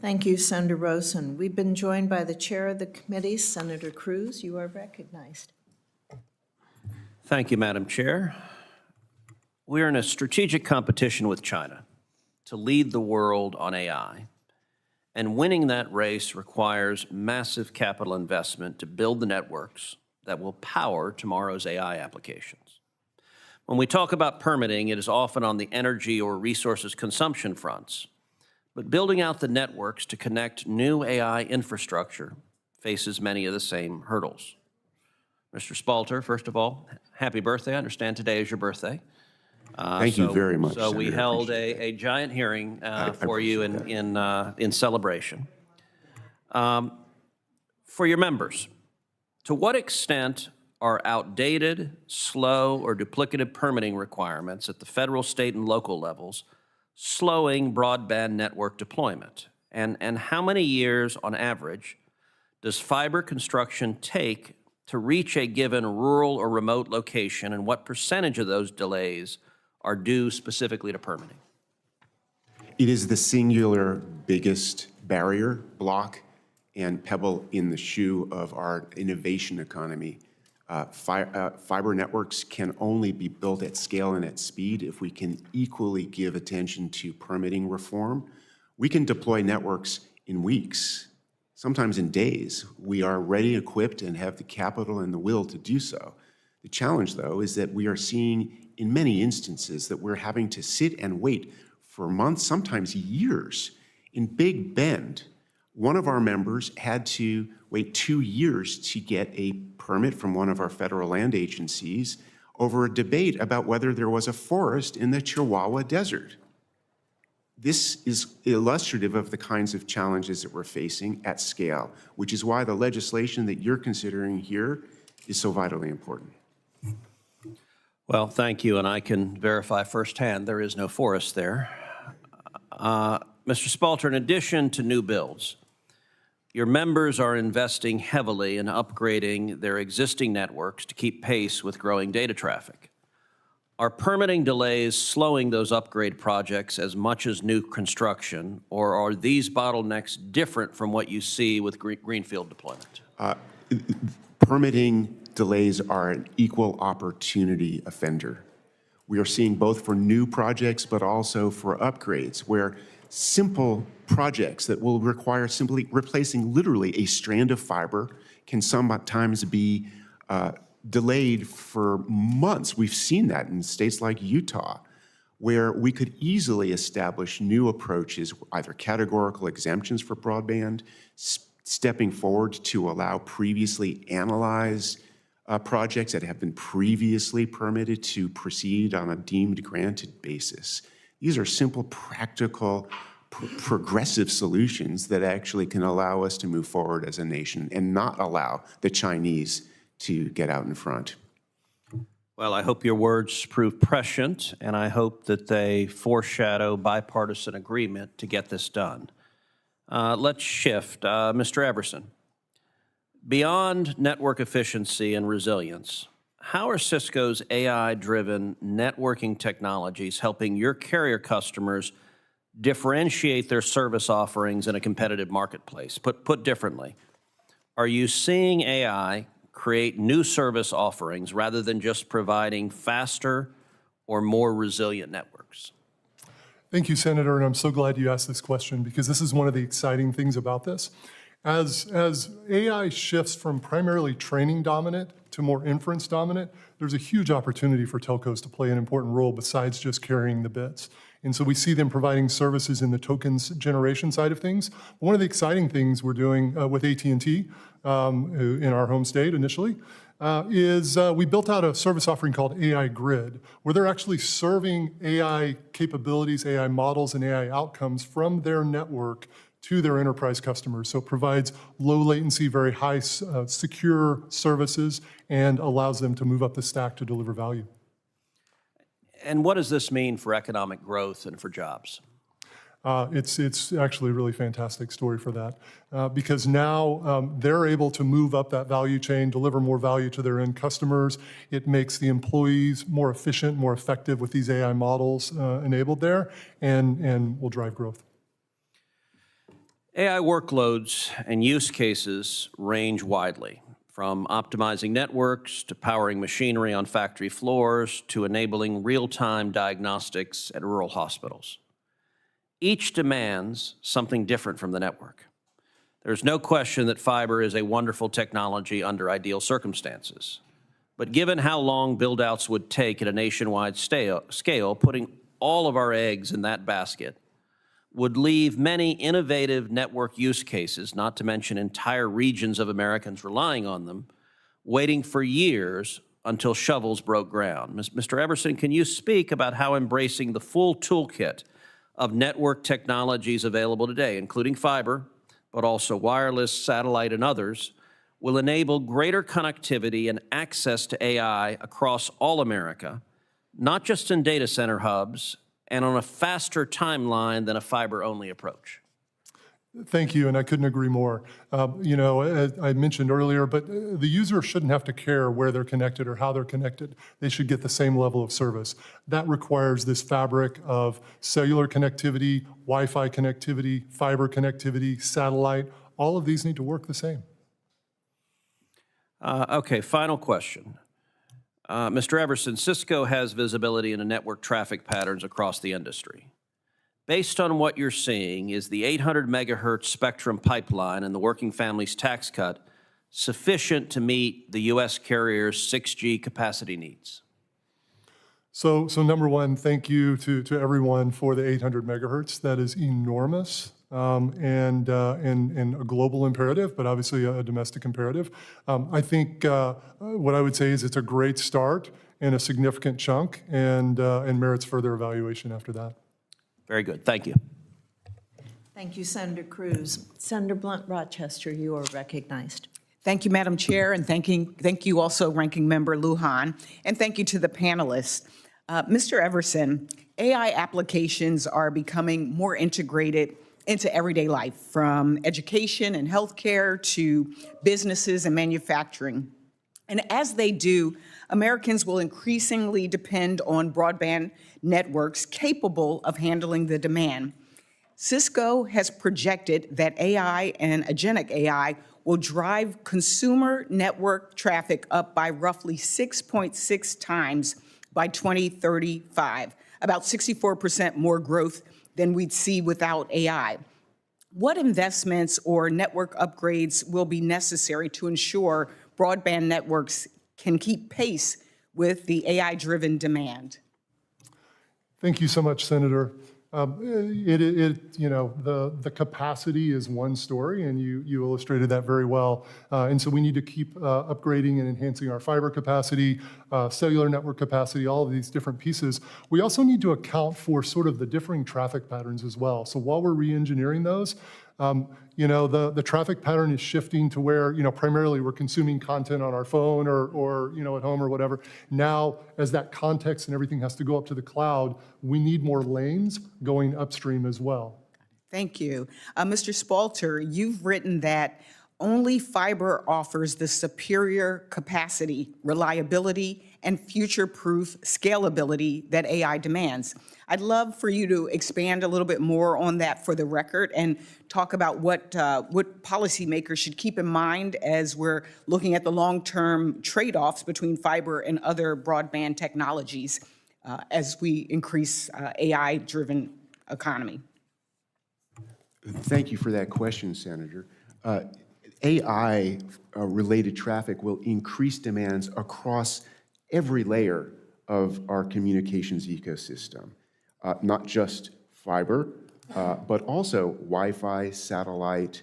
Thank you, Senator Rosen. We've been joined by the chair of the committee, Senator Cruz. You are recognized. Thank you, Madam Chair. We're in a strategic competition with China to lead the world on AI, and winning that race requires massive capital investment to build the networks that will power tomorrow's AI applications. When we talk about permitting, it is often on the energy or resources consumption fronts, but building out the networks to connect new AI infrastructure faces many of the same hurdles. Mr. Spalter, first of all, happy birthday. I understand today is your birthday. Thank you very much, So we Senator. held a giant hearing for you in celebration. For your members, to what extent are outdated, slow, or duplicative permitting requirements at the federal, state, and local levels slowing broadband network deployment? And how many years, on average, does fiber construction take to reach a given rural or remote location, and what percentage of those delays are due specifically to permitting? It is the singular biggest barrier, block, and pebble in the shoe of our innovation economy. Fiber networks can only be built at scale and at speed if we can equally give attention to permitting reform. We can deploy networks in weeks, sometimes in days. We are ready, equipped, and have the capital and the will to do so. The challenge, though, is that we are seeing in many instances that we're having to sit and wait for months, sometimes years. In Big Bend, one of our members had to wait 2 years to get a permit from one of our federal land agencies over a debate about whether there was a forest in the Chihuahua Desert. This is illustrative of the kinds of challenges that we're facing at scale, which is why the legislation that you're considering here is so vitally important. Well, thank you, and I can verify firsthand there is no forest there. Mr. Spalter, in addition to new builds, your members are investing heavily in upgrading their existing networks to keep pace with growing data traffic. Are permitting delays slowing those upgrade projects as much as new construction, or are these bottlenecks different from what you see with greenfield deployment? Permitting delays are an equal opportunity offender. We are seeing both for new projects, but also for upgrades, where simple projects that will require simply replacing literally a strand of fiber can sometimes be delayed for months. We've seen that in states like Utah, where we could easily establish new approaches, either categorical exemptions for broadband, stepping forward to allow previously analyzed projects that have been previously permitted to proceed on a deemed granted basis. These are simple, practical, progressive solutions that actually can allow us to move forward as a nation and not allow the Chinese to get out in front. Well, I hope your words prove prescient, and I hope that they foreshadow bipartisan agreement to get this done. Let's shift. Mr. Everson, beyond network efficiency and resilience, how are Cisco's AI-driven networking technologies helping your carrier customers differentiate their service offerings in a competitive marketplace? Put differently, are you seeing AI create new service offerings rather than just providing faster or more resilient networks? Thank you, Senator, and I'm so glad you asked this question because this is one of the exciting things about this. As AI shifts from primarily training dominant to more inference dominant, there's a huge opportunity for telcos to play an important role besides just carrying the bits. And so we see them providing services in the tokens generation side of things. One of the exciting things we're doing with AT&T in our home state initially is we built out a service offering called AI Grid, where they're actually serving AI capabilities, AI models, and AI outcomes from their network to their enterprise customers. So it provides low latency, very high secure services and allows them to move up the stack to deliver value. And what does this mean for economic growth and for jobs? It's actually a really fantastic story for that because now they're able to move up that value chain, deliver more value to their end customers. It makes the employees more efficient, more effective with these AI models enabled there and will drive growth. AI workloads and use cases range widely, from optimizing networks to powering machinery on factory floors to enabling real-time diagnostics at rural hospitals. Each demands something different from the network. There's no question that fiber is a wonderful technology under ideal circumstances. But given how long build-outs would take at a nationwide scale, putting all of our eggs in that basket would leave many innovative network use cases, not to mention entire regions of Americans relying on them, waiting for years until shovels broke ground. Mr. Everson, can you speak about how embracing the full toolkit of network technologies available today, including fiber, but also wireless, satellite, and others, will enable greater connectivity and access to AI across all America, not just in data center hubs, and on a faster timeline than a fiber-only approach? Thank you, and I couldn't agree more. You know, as I mentioned earlier, but the user shouldn't have to care where they're connected or how they're connected. They should get the same level of service. That requires this fabric of cellular connectivity, Wi-Fi connectivity, fiber connectivity, satellite. All of these need to work the same. Okay, final question. Mr. Everson, Cisco has visibility into network traffic patterns across the industry. Based on what you're seeing, is the 800 megahertz spectrum pipeline and the Working Families Tax Cut sufficient to meet the U.S. carriers' 6G capacity needs? So number one, thank you to everyone for the 800 megahertz. That is enormous. And a global imperative, but obviously a domestic imperative. I think what I would say is it's a great start and a significant chunk, and merits further evaluation after that. Very good. Thank you. Thank you, Senator Cruz. Senator Blunt Rochester, you are recognized. Thank you, Madam Chair, and thank you also, Ranking Member Lujan, and thank you to the panelists. Mr. Everson, AI applications are becoming more integrated into everyday life, from education and healthcare to businesses and manufacturing. And as they do, Americans will increasingly depend on broadband networks capable of handling the demand. Cisco has projected that AI and agentic AI will drive consumer network traffic up by roughly 6.6 times by 2035, about 64% more growth than we'd see without AI. What investments or network upgrades will be necessary to ensure broadband networks can keep pace with the AI-driven demand? Thank you so much, Senator. You know, the capacity is one story, and you illustrated that very well. And so we need to keep upgrading and enhancing our fiber capacity, cellular network capacity, all of these different pieces. We also need to account for sort of the differing traffic patterns as well. So while we're re-engineering those, you know, the traffic pattern is shifting to where, you know, primarily we're consuming content on our phone or you know, at home or whatever. Now, as that context and everything has to go up to the cloud, we need more lanes going upstream as well. Thank you. Mr. Spalter, you've written that only fiber offers the superior capacity, reliability, and future-proof scalability that AI demands. I'd love for you to expand a little bit more on that for the record and talk about what policymakers should keep in mind as we're looking at the long-term trade-offs between fiber and other broadband technologies as we increase AI-driven economy. Thank you for that question, Senator. AI-related traffic will increase demands across every layer of our communications ecosystem, not just fiber, but also Wi-Fi, satellite,